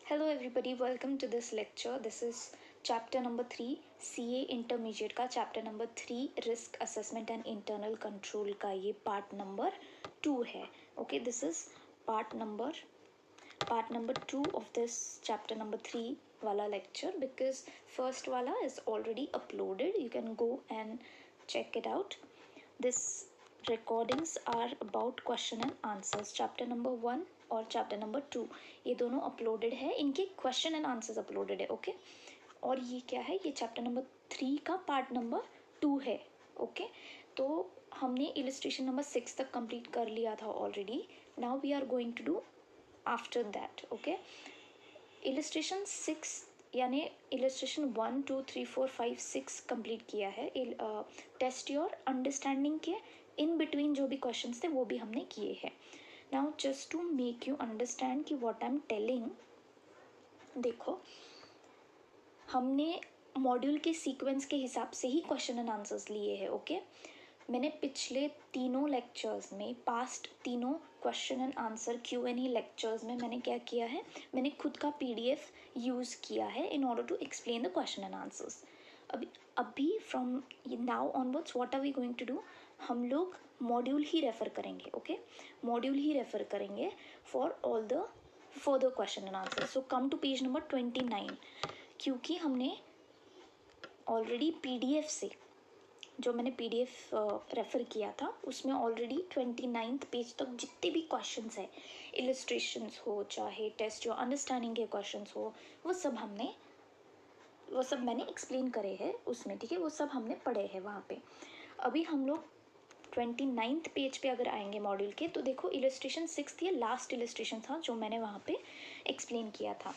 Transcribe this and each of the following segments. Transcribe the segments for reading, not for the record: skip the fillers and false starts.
Hello everybody, welcome to this lecture. This is chapter number 3 CA Intermediate का chapter number 3 Risk Assessment and Internal Control का ये part number 2 है. Okay, this is part number 2 of this chapter number 3 वाला lecture because first वाला is already uploaded. You can go and check it out. This recordings are about question and answers. Chapter number 1 और chapter number 2 ये दोनों uploaded है. इनके question and answers uploaded है. Okay और ये क्या है, ये चैप्टर नंबर 3 का पार्ट नंबर 2 है. ओके तो हमने इलस्ट्रेशन नंबर 6 तक कंप्लीट कर लिया था already. Now we are going to do after that. Okay illustration 6 यानी इलस्ट्रेशन 1 2 3 4 5 6 कंप्लीट किया है. टेस्ट योर अंडरस्टैंडिंग के इन बिटवीन जो भी क्वेश्चंस थे वो भी हमने किए हैं. Now just to make you understand कि what I'm telling, देखो हमने मॉड्यूल के सीक्वेंस के हिसाब से ही क्वेश्चन एंड आंसर्स लिए हैं. ओके मैंने पिछले तीनों लेक्चर्स में पास्ट तीनों question and answer Q&A lectures में मैंने क्या किया है, मैंने खुद का PDF यूज़ किया है in order to explain the question and answers. अभी from now onwards what are we going to do, हम लोग मॉड्यूल ही रेफ़र करेंगे. ओके मॉड्यूल ही रेफ़र करेंगे for all the further question and answer. So come to page number 29 क्योंकि हमने already PDF से जो मैंने PDF रेफ़र किया था उसमें ऑलरेडी 29th पेज तक जितने भी क्वेश्चंस है, इलस्ट्रेशंस हो चाहे टेस्ट जो अंडरस्टैंडिंग के क्वेश्चंस हो, वो सब मैंने एक्सप्लेन करे हैं उसमें. ठीक है वो सब हमने पढ़े हैं वहाँ पे. अभी हम लोग 29th पेज पे अगर आएंगे मॉड्यूल के तो देखो इलस्ट्रेशन 6 ये लास्ट इलस्ट्रेशन था जो मैंने वहाँ पे एक्सप्लेन किया था.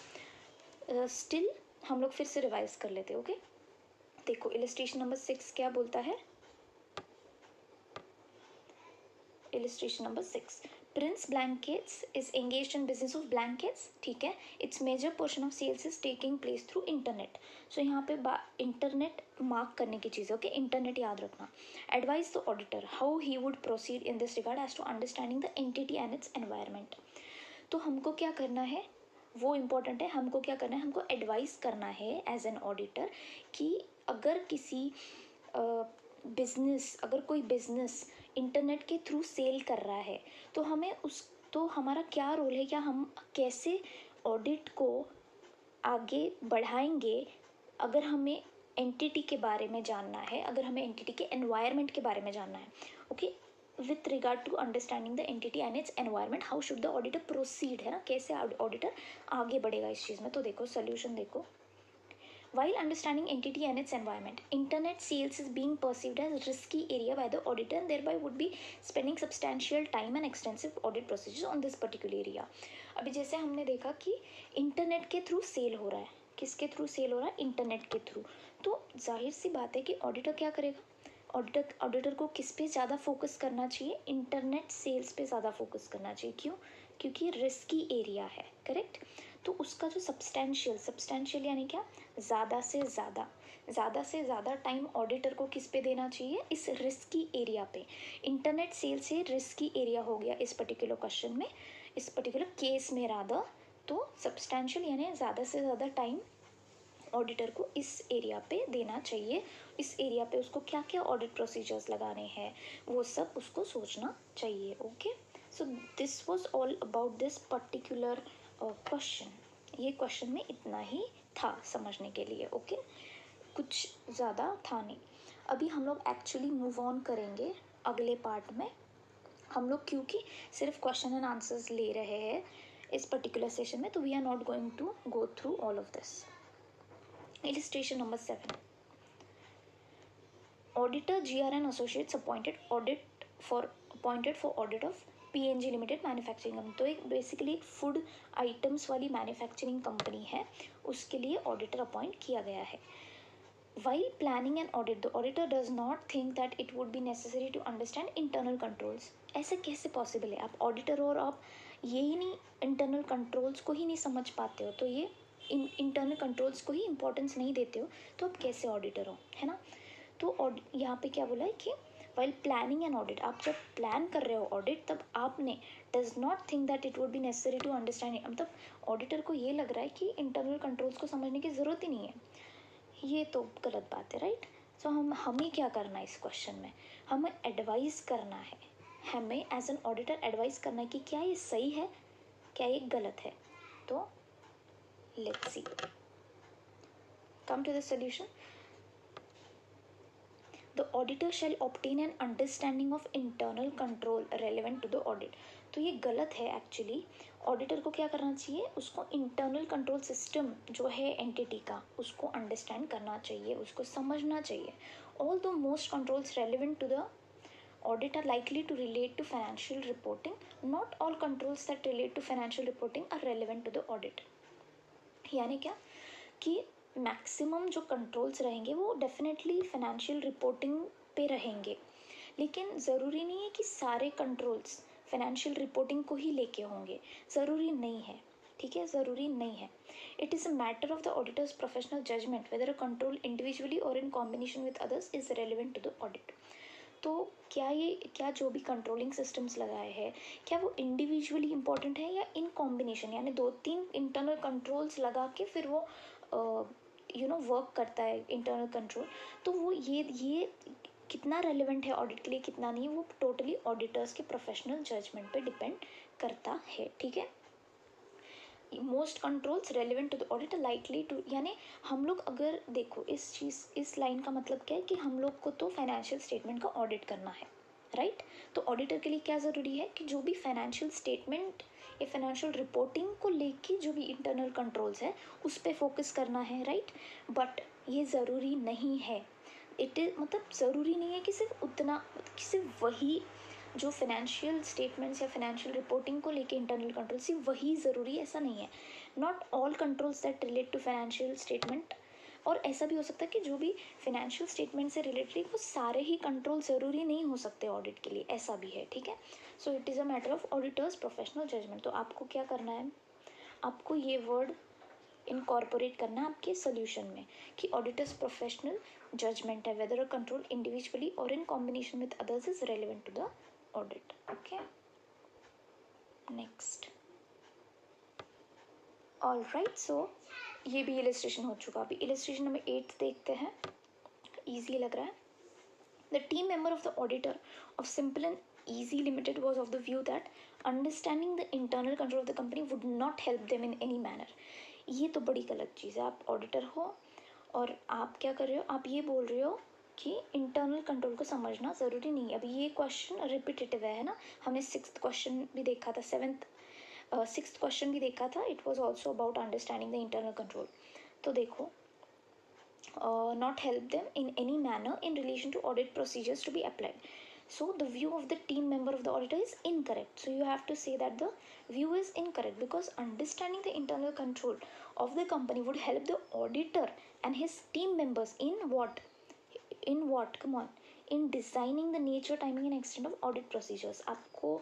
स्टिल हम लोग फिर से रिवाइज कर लेते. ओके देखो इलस्ट्रेशन नंबर 6 क्या बोलता है. Illustration number 6 prince blankets is engaged in business of blankets. ठीक है it's major portion of sales is taking place through internet. So यहाँ पे इंटरनेट मार्क करने की चीज़ है. ओके इंटरनेट याद रखना. Advise the auditor how he would proceed in this regard as to understanding the entity and its environment. तो हमको क्या करना है वो इम्पोर्टेंट है. हमको क्या करना है, हमको एडवाइस करना है एज एन ऑडिटर कि अगर किसी अगर कोई बिजनेस इंटरनेट के थ्रू सेल कर रहा है तो हमारा क्या रोल है, क्या हम कैसे ऑडिट को आगे बढ़ाएंगे. अगर हमें एंटिटी के बारे में जानना है, अगर हमें एंटिटी के एनवायरनमेंट के बारे में जानना है. Okay with regard to understanding the entity and its environment how should the auditor proceed, है ना, कैसे ऑडिटर आगे बढ़ेगा इस चीज़ में. तो देखो सोल्यूशन देखो. While understanding entity and its environment, internet sales is being perceived as risky area by the auditor and thereby would be spending substantial time and extensive audit procedures on this particular area. अभी जैसे हमने देखा कि internet के through cell हो रहा है. किसके थ्रू सेल हो रहा है, इंटरनेट के थ्रू. तो जाहिर सी बात है कि ऑडिटर क्या करेगा, ऑडिटर को किस पे ज़्यादा फोकस करना चाहिए, इंटरनेट सेल्स पे ज़्यादा फोकस करना चाहिए. क्यों, क्योंकि रिस्की एरिया है. करेक्ट. तो उसका जो सब्सटेंशियल यानी क्या, ज़्यादा से ज़्यादा टाइम ऑडिटर को किस पे देना चाहिए, इस रिस्की एरिया पे. इंटरनेट सेल से रिस्की एरिया हो गया इस पर्टिकुलर क्वेश्चन में, इस पर्टिकुलर केस में रादर. तो सब्सटेंशियल यानी ज़्यादा से ज़्यादा टाइम ऑडिटर को इस एरिया पे देना चाहिए. इस एरिया पे उसको क्या क्या ऑडिट प्रोसीजर्स लगाने हैं वो सब उसको सोचना चाहिए. Okay so this was all about this particular question. ये क्वेश्चन में इतना ही था समझने के लिए. ओके कुछ ज़्यादा था नहीं. अभी हम लोग एक्चुअली मूव ऑन करेंगे अगले पार्ट में. हम लोग क्योंकि सिर्फ क्वेश्चन एंड आंसर्स ले रहे हैं इस पर्टिकुलर सेशन में, तो we are not going to go through all of this. Illustration number 7. Auditor GRN Associates appointed for audit of PNG Limited manufacturing company. तो एक बेसिकली एक फूड आइटम्स वाली मैन्युफैक्चरिंग कंपनी है, उसके लिए ऑडिटर अपॉइंट किया गया है. While planning an audit, the auditor does not think that it would be necessary to understand internal controls. ऐसे कैसे पॉसिबल है, आप ऑडिटर हो और आप यही नहीं इंटरनल कंट्रोल्स को ही नहीं समझ पाते हो, तो ये इंटरनल कंट्रोल्स को ही इम्पोर्टेंस नहीं देते हो, तो आप कैसे ऑडिटर हो, है ना. तो यहाँ पे क्या बोला है कि वाइल प्लानिंग एन ऑडिट, आप जब प्लान कर रहे हो ऑडिट तब आपने does not think that it would be necessary to understand, मतलब ऑडिटर को ये लग रहा है कि इंटरनल कंट्रोल्स को समझने की ज़रूरत ही नहीं है, ये तो गलत बात है, राइट। सो हमें क्या करना है इस क्वेश्चन में, हमें एडवाइस करना है, हमें एज एन ऑडिटर एडवाइस करना है कि क्या ये सही है, क्या ये गलत है। तो let's see, come to the solution. The auditor shall obtain an understanding of internal control relevant to the audit। तो ये गलत है एक्चुअली। ऑडिटर को क्या करना चाहिए, उसको इंटरनल कंट्रोल सिस्टम जो है एंटिटी का उसको अंडरस्टैंड करना चाहिए, उसको समझना चाहिए। All the most controls relevant to the audit are likely to relate to financial reporting. Not all controls that relate to financial reporting are relevant to the audit। यानी क्या कि मैक्सिमम जो कंट्रोल्स रहेंगे वो डेफिनेटली फाइनेंशियल रिपोर्टिंग पे रहेंगे, लेकिन ज़रूरी नहीं है कि सारे कंट्रोल्स फाइनेंशियल रिपोर्टिंग को ही लेके होंगे, ज़रूरी नहीं है, ठीक है, ज़रूरी नहीं है। It is a matter of the auditor's professional judgement whether a control individually or in combination with others is relevant to the audit. तो क्या जो भी कंट्रोलिंग सिस्टम्स लगाए हैं क्या वो इंडिविजुअली इम्पॉर्टेंट है या इन कॉम्बिनेशन, यानी 2-3 इंटरनल कंट्रोल्स लगा के फिर वो वर्क करता है इंटरनल कंट्रोल, तो वो ये कितना रेलिवेंट है ऑडिट के लिए कितना नहीं, वो टोटली ऑडिटर्स के प्रोफेशनल जजमेंट पे डिपेंड करता है, ठीक है। Most controls relevant to the audit likely to, यानी हम लोग अगर देखो इस लाइन का मतलब क्या है कि हम लोग को तो फाइनेंशियल स्टेटमेंट का ऑडिट करना है, राइट। तो ऑडिटर के लिए क्या ज़रूरी है कि जो भी फाइनेंशियल स्टेटमेंट या फाइनेंशियल रिपोर्टिंग को लेके जो भी इंटरनल कंट्रोल्स है उस पर फोकस करना है, राइट। बट ये ज़रूरी नहीं है, मतलब ज़रूरी नहीं है कि सिर्फ उतना, सिर्फ वही जो फाइनेंशियल स्टेटमेंट्स या फाइनेंशियल रिपोर्टिंग को लेके इंटरनल कंट्रोल सिर्फ वही ज़रूरी, ऐसा नहीं है। Not all controls that relate to financial statement, और ऐसा भी हो सकता है कि जो भी फाइनेंशियल स्टेटमेंट से रिलेटेड वो सारे ही कंट्रोल ज़रूरी नहीं हो सकते ऑडिट के लिए, ऐसा भी है, ठीक है। So it is a matter of auditors professional judgement. तो आपको क्या करना है, आपको ये वर्ड इनकॉर्पोरेट करना है आपके सोल्यूशन में कि ऑडिटर्स प्रोफेशनल जजमेंट है whether a control individually or in combination with others is relevant to the audit, okay. Next, all right, so ये भी इलस्ट्रेशन हो चुका। अभी इलस्ट्रेशन नंबर 8 देखते हैं, ईजी लग रहा है। The team member of the auditor of simple and easy limited was of the view that understanding the internal control of the company would not help them in any manner। ये तो बड़ी गलत चीज़ है। आप auditor हो और आप क्या कर रहे हो, आप ये बोल रहे हो कि इंटरनल कंट्रोल को समझना ज़रूरी नहीं है। अभी ये क्वेश्चन रिपीटेटिव है ना, हमने 6th क्वेश्चन भी देखा था, 6th क्वेश्चन भी देखा था, it was also about understanding the internal control. तो देखो, not help them in any manner in relation to audit procedures to be applied। So the view of the team member of the auditor is incorrect, so you have to say that the view is incorrect because understanding the internal control of the company would help the auditor and his team members in what come on, in designing the nature, timing and extent of audit procedures। आपको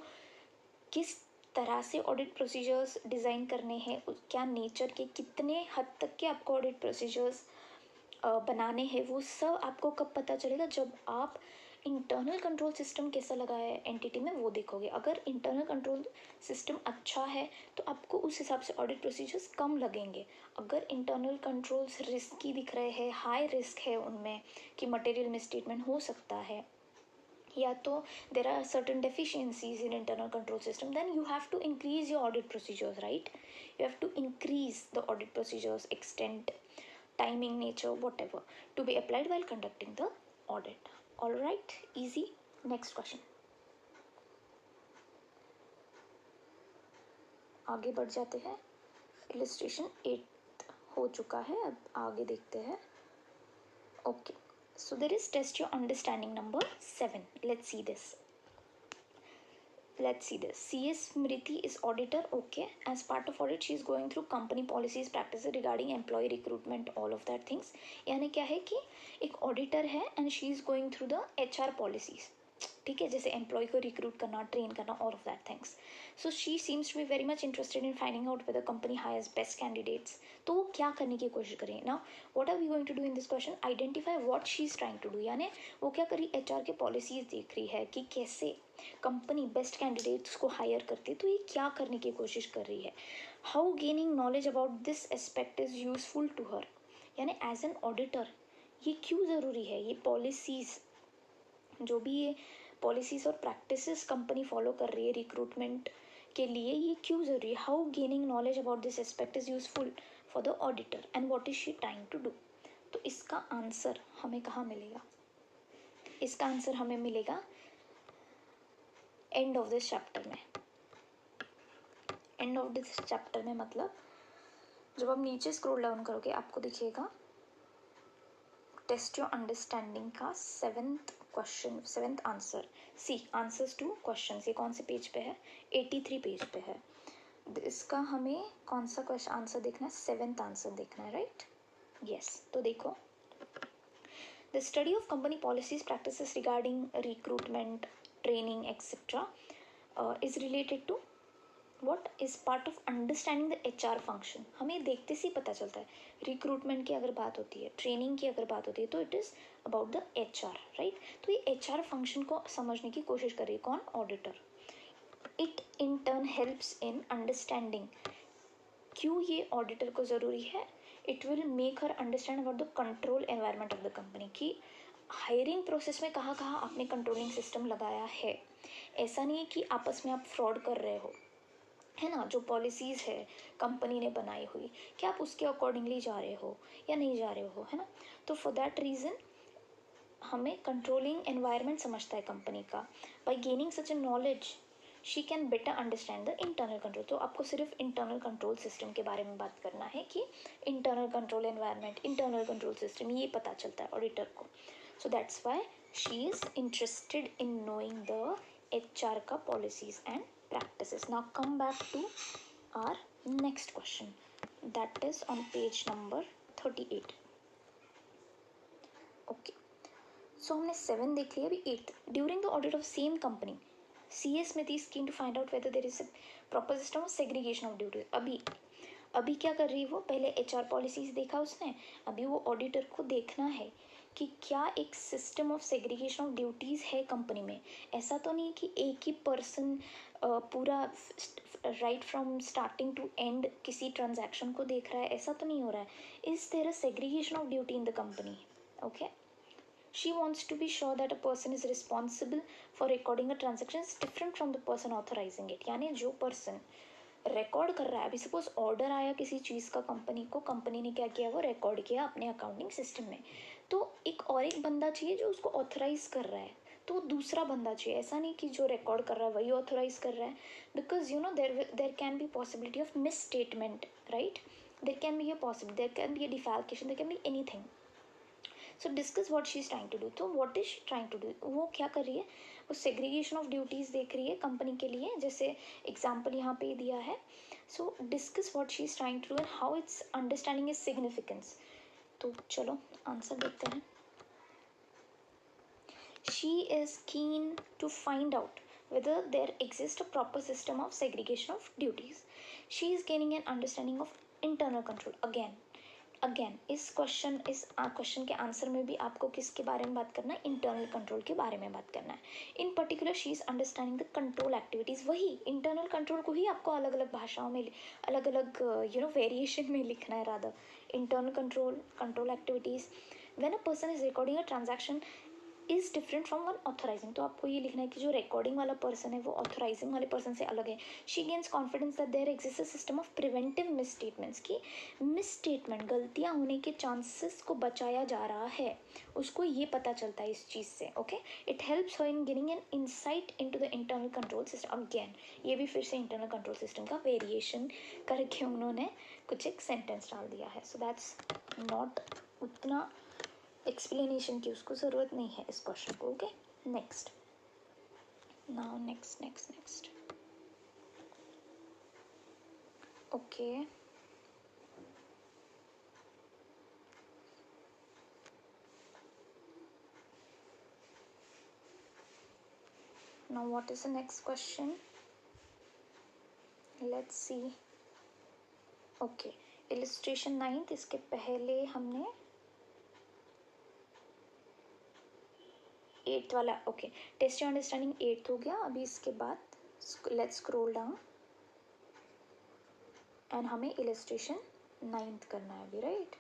किस तरह से audit procedures design करने हैं, क्या nature के कितने हद तक के आपको ऑडिट प्रोसीजर्स बनाने हैं, वो सब आपको कब पता चलेगा, जब आप इंटरनल कंट्रोल सिस्टम कैसा लगा है एंटिटी में वो देखोगे। अगर इंटरनल कंट्रोल सिस्टम अच्छा है तो आपको उस हिसाब से ऑडिट प्रोसीजर्स कम लगेंगे। अगर इंटरनल कंट्रोल्स रिस्की दिख रहे हैं, हाई रिस्क है उनमें कि मटेरियल मिसस्टेटमेंट हो सकता है, या तो there are certain deficiencies in internal control system, then you have to increase your audit procedures, right. You have to increase the audit procedures extent, timing, nature, whatever, to be applied while conducting the audit। All right, easy। Next question, आगे बढ़ जाते हैं। illustration 8 हो चुका है, अब आगे देखते हैं। Okay, so there is test your understanding number 7। let's see this। CS Smriti is auditor, okay। As part of audit she is going through company policies, practices regarding employee recruitment, all of that things। यानी क्या है कि एक auditor है and she is going through the HR policies, ठीक है, जैसे employ को रिक्रूट करना, ट्रेन करना, all of that things. So she seems to be very much interested in finding out whether company hires best candidates. तो वो क्या करने की कोशिश करें ना, what are we going to do in this question, identify what she is trying to do. यानी वो क्या करी, एचआर के पॉलिसीज देख रही है कि कैसे कंपनी बेस्ट कैंडिडेट्स को हायर करती है, तो ये क्या करने की कोशिश कर रही है. How gaining knowledge about this aspect is useful to her. यानी एज एन ऑडिटर ये क्यों ज़रूरी है, ये पॉलिसीज़ जो भी ये पॉलिसीज और प्रैक्टिसेस कंपनी फॉलो कर रही है रिक्रूटमेंट के लिए, ये क्यों ज़रूरी है. How gaining knowledge about this aspect is useful for the auditor and what is she trying to do. तो इसका आंसर हमें कहाँ मिलेगा, इसका आंसर हमें मिलेगा एंड ऑफ दिस चैप्टर में. एंड ऑफ दिस चैप्टर में मतलब जब आप नीचे स्क्रॉल डाउन करोगे आपको दिखेगा टेस्ट योर अंडरस्टैंडिंग का 7th question, 7th answer. See answers to question, ये कौन से पेज पे है, 83 पेज पे है. इसका हमें कौन सा क्वेश्चन आंसर देखना है, 7th आंसर देखना है, राइट. यस, तो देखो, the study of company policies practices regarding recruitment, training etcetera is related to what is part of understanding the H R function. हमें देखते से ही पता चलता है, रिक्रूटमेंट की अगर बात होती है, ट्रेनिंग की अगर बात होती है, तो it is about the H are, right. तो ये एच आर फंक्शन को समझने की कोशिश कर रही है कौन, auditor. It in turn helps in understanding, क्यों ये ऑडिटर को ज़रूरी है, it will make her understand about the control environment of the company, की हायरिंग प्रोसेस में कहाँ कहाँ आपने कंट्रोलिंग सिस्टम लगाया है. ऐसा नहीं है कि आपस में आप फ्रॉड कर रहे हो, है ना. जो पॉलिसीज़ है कंपनी ने बनाई हुई, क्या आप उसके अकॉर्डिंगली जा रहे हो या नहीं जा रहे हो, है ना. तो फॉर दैट रीज़न हमें कंट्रोलिंग एनवायरनमेंट समझता है कंपनी का. Bye gaining such A knowledge she can better understand the internal control. तो आपको सिर्फ इंटरनल कंट्रोल सिस्टम के बारे में बात करना है कि internal control environment, internal control system, ये पता चलता है ऑडिटर को. So that's why she is interested in knowing the HR का policies and practices. Now come back to our next question, that is on page number 38. Okay, so हमने 7 देख लिया, अभी 8. During the audit of same company, CS Smith is keen to find out whether there is a proper system of segregation of duties. अभी क्या कर रही है वो, पहले HR पॉलिसीज देखा उसने, अभी वो ऑडिटर को देखना है कि क्या एक system of segregation of duties है कंपनी में. ऐसा तो नहीं कि एक ही पर्सन पूरा right from starting to end किसी ट्रांजैक्शन को देख रहा है, ऐसा तो नहीं हो रहा है. Is there a segregation of duty in the company. Okay, she wants to be sure that a person is responsible for recording a transaction is different from the person authorizing it. यानी जो person record कर रहा है, अभी suppose order आया किसी चीज़ का company को, कंपनी ने क्या किया, वो रिकॉर्ड किया अपने अकाउंटिंग सिस्टम में, तो एक बंदा चाहिए जो उसको ऑथराइज कर रहा है, तो दूसरा बंदा चाहिए. ऐसा नहीं कि जो रिकॉर्ड कर रहा है वही ऑथराइज कर रहा है, because you know there can be possibility of misstatement, right. There can be there can be a defalcation, there can be anything. So discuss what she is trying to do. तो what is trying to do, वो क्या कर रही है, वो segregation of duties देख रही है कंपनी के लिए, जैसे एग्जाम्पल यहाँ पे दिया है. So discuss what she is trying to do and how its understanding is significance. तो चलो आंसर देखते हैं. She is keen to find out whether there exists a proper system of segregation of duties. She is gaining an understanding of internal control. Again इस question के answer में भी आपको किसके बारे में बात करना है, इंटरनल कंट्रोल के बारे में बात करना है. इन particular she is understanding the control activities. वही इंटरनल कंट्रोल को ही आपको अलग अलग भाषाओं में, अलग अलग वेरिएशन में लिखना है. Rather internal control activities when a person is recording a transaction is different from one authorising. तो आपको ये लिखना है कि जो रिकॉर्डिंग वाला पर्सन है वो ऑथराइजिंग वाले पर्सन से अलग है. She gains confidence that there exist a system of preventive misstatements, की मिस स्टेटमेंट, गलतियाँ होने के चांसेस को बचाया जा रहा है, उसको ये पता चलता है इस चीज़ से. Okay, it helps her in gaining an insight into the internal control system. Again ये भी फिर से इंटरनल कंट्रोल सिस्टम का वेरिएशन करके उन्होंने कुछ एक सेंटेंस डाल दिया है. सो दैट्स नॉट उतना एक्सप्लेनेशन की उसको ज़रूरत नहीं है इस क्वेश्चन को. Okay, next. Now next. Okay, Now what is the next question? Let's see. Okay, illustration 9th, इसके पहले हमने 8th वाला, okay, test your understanding 8th हो गया. अभी इसके बाद लेट्स स्क्रॉल डाउन एंड हमें illustration 9th करना है अभी, right?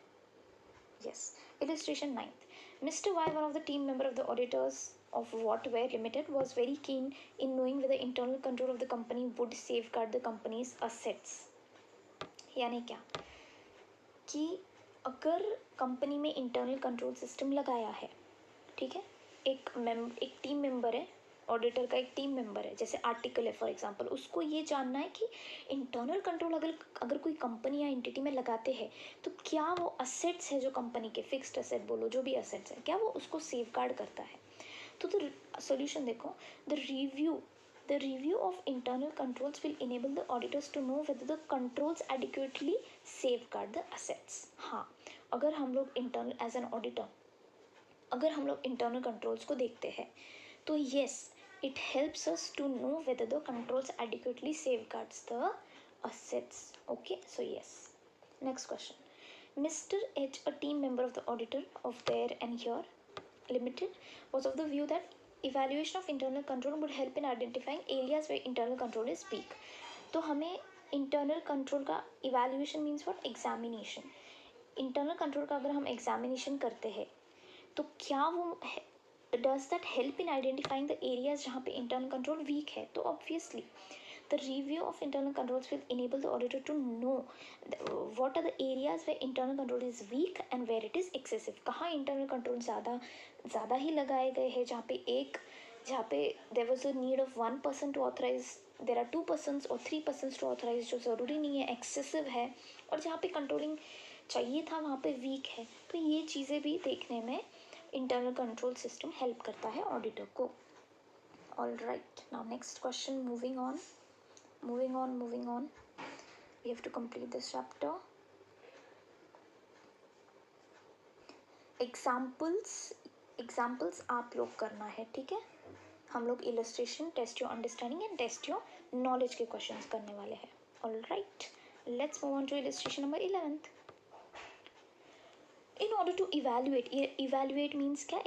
Yes, illustration 9th. Mr. Y, one of the team member of the auditors of Wattware Limited, was very keen in knowing whether internal control of the company would safeguard the company's assets. यानी क्या कि अगर company में internal control system लगाया है, ठीक है, एक टीम मेंबर है, ऑडिटर का एक टीम मेंबर है, जैसे आर्टिकल है फॉर एग्जांपल, उसको ये जानना है कि इंटरनल कंट्रोल अगर कोई कंपनी या एंटिटी में लगाते हैं तो क्या वो असेट्स है जो कंपनी के, फिक्स्ड असेट बोलो, जो भी असेट्स है, क्या वो उसको सेफगार्ड करता है. तो सोल्यूशन देखो, the review of internal controls will enable the auditors to know whether the controls adequately safeguard the assets. हाँ, अगर हम लोग इंटरनल एज एन ऑडिटर अगर हम लोग इंटरनल कंट्रोल्स को देखते हैं तो yes, it helps us to know whether the controls adequately safeguards the assets. Okay, so yes. Next question. Mr. H, a team member of the auditor of There and Here Limited, was of the view that evaluation of internal control would help in identifying areas where internal control is weak. तो हमें internal control का evaluation means what? Examination. internal control का अगर हम examination करते हैं तो क्या वो does that help in identifying the areas जहाँ पे internal control weak है? तो obviously the review of internal controls will enable the auditor to know what are the areas where internal control is weak and where it is excessive. कहाँ internal control ज़्यादा ही लगाए गए हैं, जहाँ पे there was a need of 1 person to authorize, there are 2 persons or 3 persons to authorize, जो ज़रूरी नहीं है, excessive है, और जहाँ पे कंट्रोलिंग चाहिए था वहाँ पे वीक है. तो ये चीज़ें भी देखने में इंटरनल कंट्रोल सिस्टम हेल्प करता है ऑडिटर को. All right, now next question. Moving on. We have to complete this chapter. Examples आप लोग करना है, ठीक है? हम लोग illustration, test your understanding and test your knowledge के क्वेश्चंस करने वाले हैं. All right, let's move on to illustration number 11th. In order to evaluate means क्या?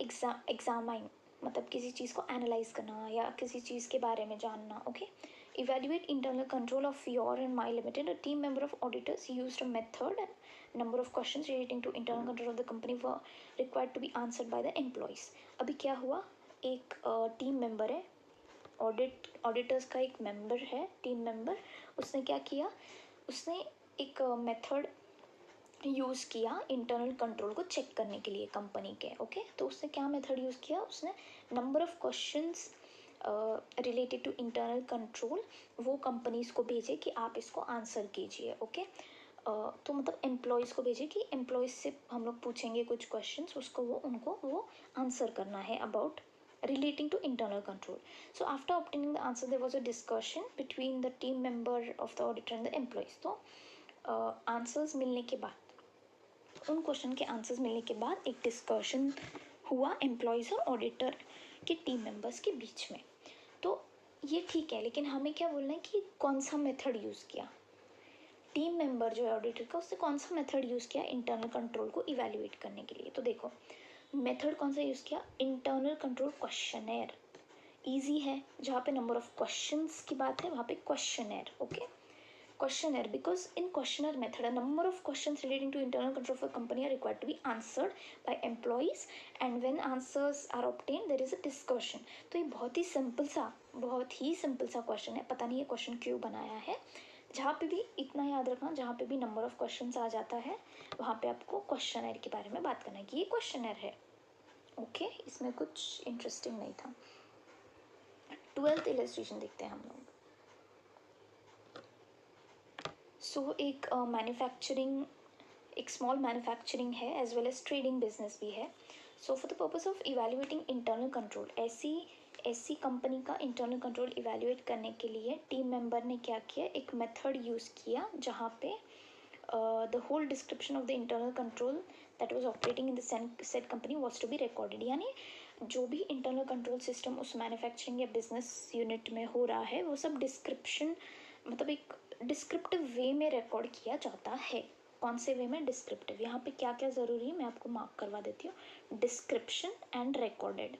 examine, मतलब किसी चीज़ को एनालाइज करना या किसी चीज़ के बारे में जानना. Okay, evaluate internal control of your and my limited. A team member of auditors used a method and number of questions relating to internal control of the company were required to be answered by the employees. अभी क्या हुआ, एक team member है, auditors का एक member है, team member, उसने क्या किया, उसने एक मेथड यूज़ किया इंटरनल कंट्रोल को चेक करने के लिए कंपनी के. ओके, तो उसने क्या मेथड यूज़ किया, उसने number of questions related to internal control वो कंपनीज को भेजे कि आप इसको आंसर कीजिए. ओके, तो मतलब एम्प्लॉयज़ को भेजे कि एम्प्लॉयज़ से हम लोग पूछेंगे कुछ क्वेश्चंस, उनको वो आंसर करना है about relating to internal control. So after obtaining the answer there was a discussion between the team member of the auditor and the employees. तो आंसर्स मिलने के बाद, उन क्वेश्चन के आंसर्स मिलने के बाद एक डिस्कशन हुआ एम्प्लॉयज़ और ऑडिटर के टीम मेंबर्स के बीच में. तो ये ठीक है, लेकिन हमें क्या बोलना है कि कौन सा मेथड यूज़ किया. टीम मेंबर जो है ऑडिटर का, उसने कौन सा मेथड यूज़ किया इंटरनल कंट्रोल को इवेल्युएट करने के लिए. तो देखो मेथड कौन सा यूज़ किया, इंटरनल कंट्रोल क्वेश्चनर. ईजी है, जहाँ पे नंबर ऑफ क्वेश्चंस की बात है वहाँ पे questionnaire. Okay, questionnaire, because in questionnaire method a number of questions relating to internal control of a company are required to be answered by employees and when answers are obtained there is a discussion. तो ये बहुत ही simple सा question है. पता नहीं ये question क्यों बनाया है. जहाँ पे भी इतना याद रखना, जहाँ पे भी नंबर ऑफ क्वेश्चंस आ जाता है वहाँ पे आपको क्वेश्चनर के बारे में बात करना है कि ये क्वेश्चनर है. ओके, इसमें कुछ इंटरेस्टिंग नहीं था. 12th इलस्ट्रेशन देखते हैं हम लोग. सो एक मैन्युफैक्चरिंग, एक स्मॉल मैन्युफैक्चरिंग है as well as trading business भी है. So for the purpose of evaluating internal control, ऐसी कंपनी का इंटरनल कंट्रोल इवेल्युएट करने के लिए टीम मेंबर ने क्या किया, एक मेथड यूज़ किया जहाँ पे the whole description of the internal control that was operating in the said company was to be recorded. यानी जो भी इंटरनल कंट्रोल सिस्टम उस मैन्युफैक्चरिंग या बिजनेस यूनिट में हो रहा है वो सब डिस्क्रिप्शन मतलब एक डिस्क्रिप्टिव वे में रिकॉर्ड किया जाता है। कौन से वे में? डिस्क्रिप्टिव। यहाँ पे क्या क्या ज़रूरी है मैं आपको मार्क करवा देती हूँ। डिस्क्रिप्शन एंड रिकॉर्डेड,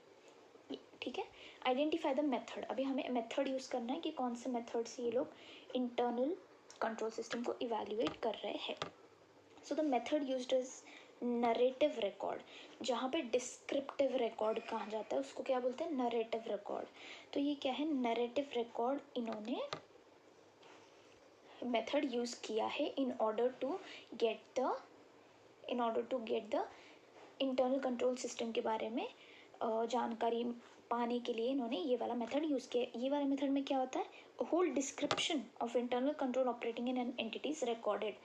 ठीक है। आइडेंटिफाई द मेथड, अभी हमें मेथड यूज़ करना है कि कौन से मेथड से ये लोग इंटरनल कंट्रोल सिस्टम को इवेल्युएट कर रहे हैं। So the method used is narrative record, जहाँ पे डिस्क्रिप्टिव रिकॉर्ड कहा जाता है उसको क्या बोलते हैं? Narrative record. तो ये क्या है? नरेटिव रिकॉर्ड इन्होंने मेथड यूज़ किया है in order to get the internal control system के बारे में जानकारी पाने के लिए इन्होंने ये वाला मेथड यूज़ किया। ये वाला मेथड में क्या होता है? Whole description of internal control operating in an entities recorded,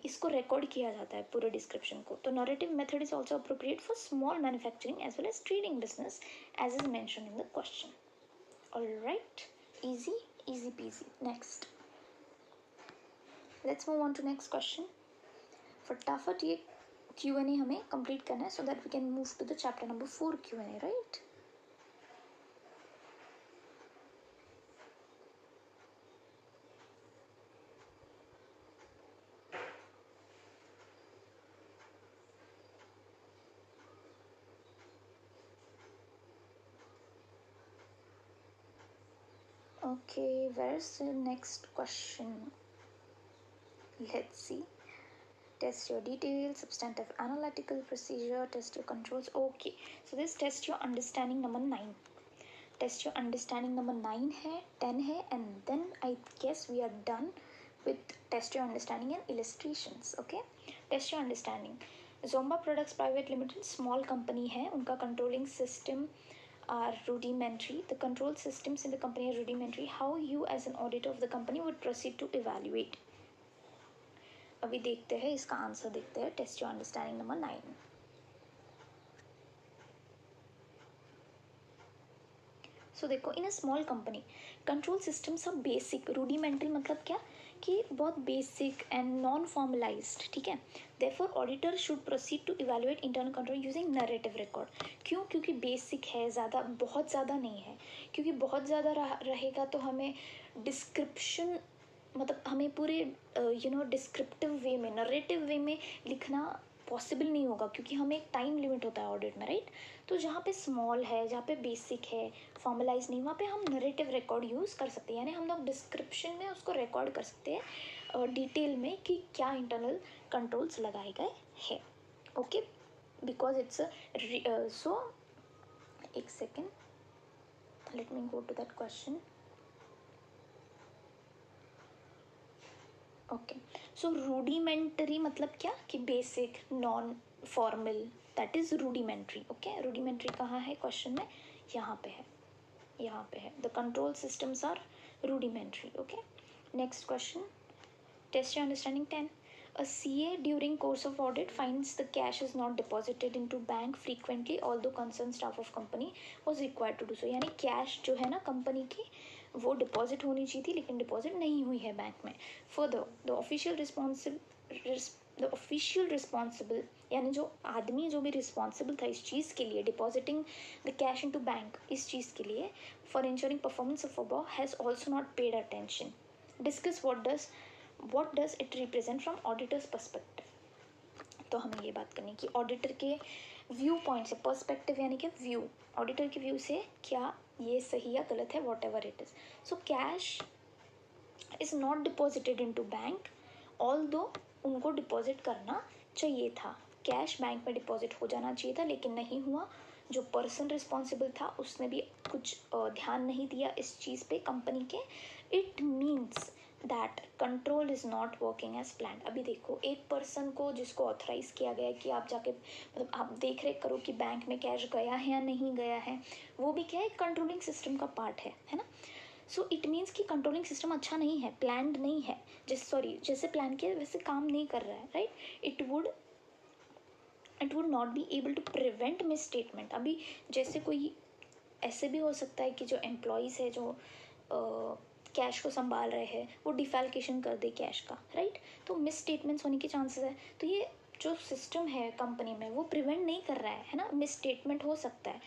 इसको रिकॉर्ड किया जाता है पूरे डिस्क्रिप्शन को। तो narrative method is also appropriate for small manufacturing as well as trading business as is mention in the question. Alright, easy easy peasy. Next, let's move on to next question. फटाफट ये Q&A हमें complete करना है so that we can move to the chapter number 4 Q&A, right? Okay, where's the next question? Let's see. Test your details, substantive analytical procedure, test your controls. Okay, so this test your understanding number 9. Test your understanding number 9 है, 10 है, and then I guess we are done with test your understanding and illustrations. Okay, test your understanding. Zomba Products Private Limited small company है, उनका controlling system are rudimentary. The control systems in the company are rudimentary. How you as an auditor of the company would proceed to evaluate? अभी देखते हैं इसका answer, देखते हैं test your understanding number 9। So देखो, in a small company control system सब basic, rudimentary मतलब क्या कि बहुत बेसिक एंड नॉन फॉर्मलाइज्ड, ठीक है। Therefore auditor should proceed to evaluate internal control using narrative record. क्यों? क्योंकि बेसिक है, ज़्यादा बहुत ज़्यादा नहीं है। क्योंकि बहुत ज़्यादा रहेगा तो हमें डिस्क्रिप्शन मतलब हमें पूरे डिस्क्रिप्टिव वे में, नरेटिव वे में लिखना पॉसिबल नहीं होगा क्योंकि हमें एक टाइम लिमिट होता है ऑडिट में, राइट? तो जहाँ पे स्मॉल है, जहाँ पे बेसिक है, फॉर्मलाइज नहीं, वहाँ पे हम नरेटिव रिकॉर्ड यूज़ कर सकते हैं, यानी हम लोग डिस्क्रिप्शन में उसको रिकॉर्ड कर सकते हैं डिटेल में कि क्या इंटरनल कंट्रोल्स लगाए गए हैं। ओके, बिकॉज इट्स सो एक second, let me go to that question. Okay, so rudimentary मतलब क्या कि basic, non formal, that is rudimentary. Okay, rudimentary कहाँ है क्वेश्चन में? यहाँ पे है, यहाँ पे है। The control systems are rudimentary. Okay, next question, test your understanding 10. A CA during course of audit finds the cash is not deposited into bank frequently although concerned staff of company was required to do so. यानी cash जो है ना company की वो deposit होनी चाहिए थी लेकिन डिपॉजिट नहीं हुई है बैंक में। फर्दर द ऑफिशियल रिस्पॉन्सिबल यानी जो आदमी जो भी रिस्पॉन्सिबल था इस चीज़ के लिए, depositing the cash into bank, इस चीज़ के लिए, for ensuring performance of above has also not paid attention. Discuss what does it represent from auditor's perspective. तो हमें ये बात करनी कि ऑडिटर के व्यू पॉइंट से, पर्सपेक्टिव यानी कि व्यू, ऑडिटर के व्यू से क्या ये सही या गलत है, what ever it is. So cash is not deposited into bank although उनको डिपॉजिट करना चाहिए था, कैश बैंक में डिपॉजिट हो जाना चाहिए था लेकिन नहीं हुआ। जो पर्सन रिस्पॉन्सिबल था उसने भी कुछ ध्यान नहीं दिया इस चीज़ पे कंपनी के। It means that control is not working as plan. अभी देखो, एक पर्सन को जिसको ऑथराइज किया गया है कि आप जाके मतलब आप देख रेख करो कि बैंक में कैश गया है या नहीं गया है, वो भी क्या है, कंट्रोलिंग सिस्टम का पार्ट है ना। सो इट मीन्स कि कंट्रोलिंग सिस्टम अच्छा नहीं है, प्लान्ड नहीं है, जैसे प्लान किया वैसे काम नहीं कर रहा है, right? It would not be able to prevent misstatement. अभी जैसे कोई ऐसे भी हो सकता है कि जो एम्प्लॉयज़ है जो कैश को संभाल रहे हैं वो डिफाल्केशन कर दे कैश का, राइट? तो मिस स्टेटमेंट्स होने के चांसेस है। तो ये जो सिस्टम है कंपनी में वो प्रिवेंट नहीं कर रहा है ना, मिस स्टेटमेंट हो सकता है।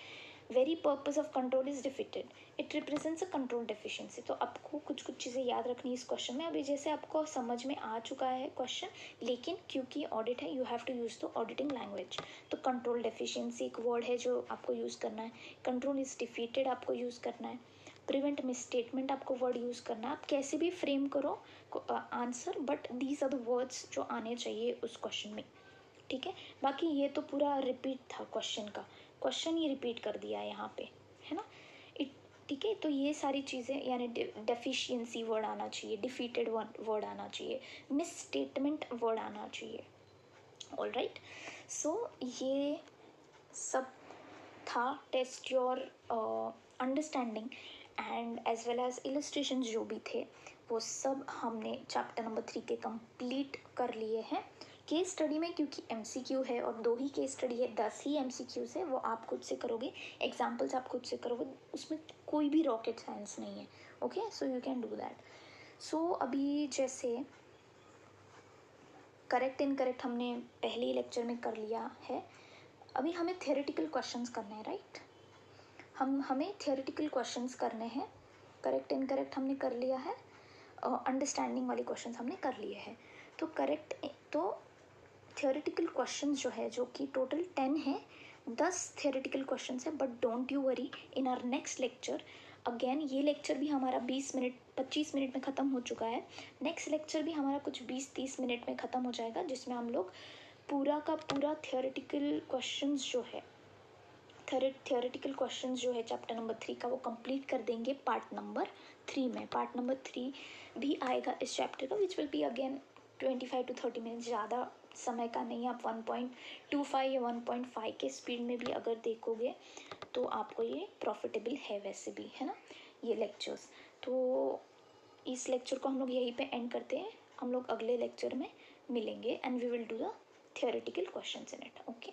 Very purpose of control is defeated, it represents a control deficiency. तो आपको कुछ कुछ चीज़ें याद रखनी है इस क्वेश्चन में। अभी जैसे आपको समझ में आ चुका है क्वेश्चन, लेकिन क्योंकि ऑडिट है you have to use the auditing language. तो कंट्रोल डेफिशिएंसी एक वर्ड है जो आपको यूज़ करना है, कंट्रोल इज डिफीटेड आपको यूज़ करना है, प्रिवेंट मिसस्टेटमेंट आपको वर्ड यूज़ करना है। आप कैसे भी फ्रेम करो answer, but these are the words जो आने चाहिए उस क्वेश्चन में, ठीक है। बाकी ये तो पूरा रिपीट था क्वेश्चन का, क्वेश्चन ही रिपीट कर दिया है यहाँ पे, है ना। ठीक है, तो ये सारी चीज़ें यानी डेफिशिएंसी वर्ड आना चाहिए, डिफीटेड वर्ड आना चाहिए, मिस स्टेटमेंट वर्ड आना चाहिए। ऑल राइट, सो ये सब था test your understanding and as well as illustration जो भी थे वो सब हमने चैप्टर नंबर 3 के कंप्लीट कर लिए हैं। केस स्टडी में क्योंकि एमसीक्यू है और 2 ही केस स्टडी है, 10 ही एमसीक्यूज है, वो आप खुद से करोगे, एग्जाम्पल्स आप खुद से करोगे, उसमें कोई भी रॉकेट साइंस नहीं है। Okay, so you can do that. So अभी जैसे करेक्ट इनकरेक्ट हमने पहले ही लेक्चर में कर लिया है, अभी हमें थियोरेटिकल क्वेश्चंस करने हैं, राइट। हमें थियोरेटिकल क्वेश्चंस करने हैं। करेक्ट इनकरेक्ट हमने कर लिया है, अंडरस्टैंडिंग वाले क्वेश्चंस हमने कर लिए हैं। तो थियोरेटिकल क्वेश्चंस जो है, जो कि टोटल 10 है, 10 थियोरेटिकल क्वेश्चंस है, but don't you worry, in our next lecture again, ये लेक्चर भी हमारा 25 मिनट में ख़त्म हो चुका है, नेक्स्ट लेक्चर भी हमारा कुछ 20-30 मिनट में ख़त्म हो जाएगा, जिसमें हम लोग पूरा का पूरा थियोरेटिकल क्वेश्चंस जो है, थियोरेटिकल क्वेश्चंस जो है चैप्टर नंबर 3 का, वो कंप्लीट कर देंगे पार्ट नंबर 3 में। पार्ट नंबर 3 भी आएगा इस चैप्टर का, which will be again 25 to 30 minute, ज़्यादा समय का नहीं है। आप 1.25 या 1.5 के स्पीड में भी अगर देखोगे तो आपको ये प्रॉफिटेबल है वैसे भी, है ना, ये लेक्चर्स। तो इस लेक्चर को हम लोग यहीं पे एंड करते हैं, हम लोग अगले लेक्चर में मिलेंगे and we will do the theoretical questions in it. Okay.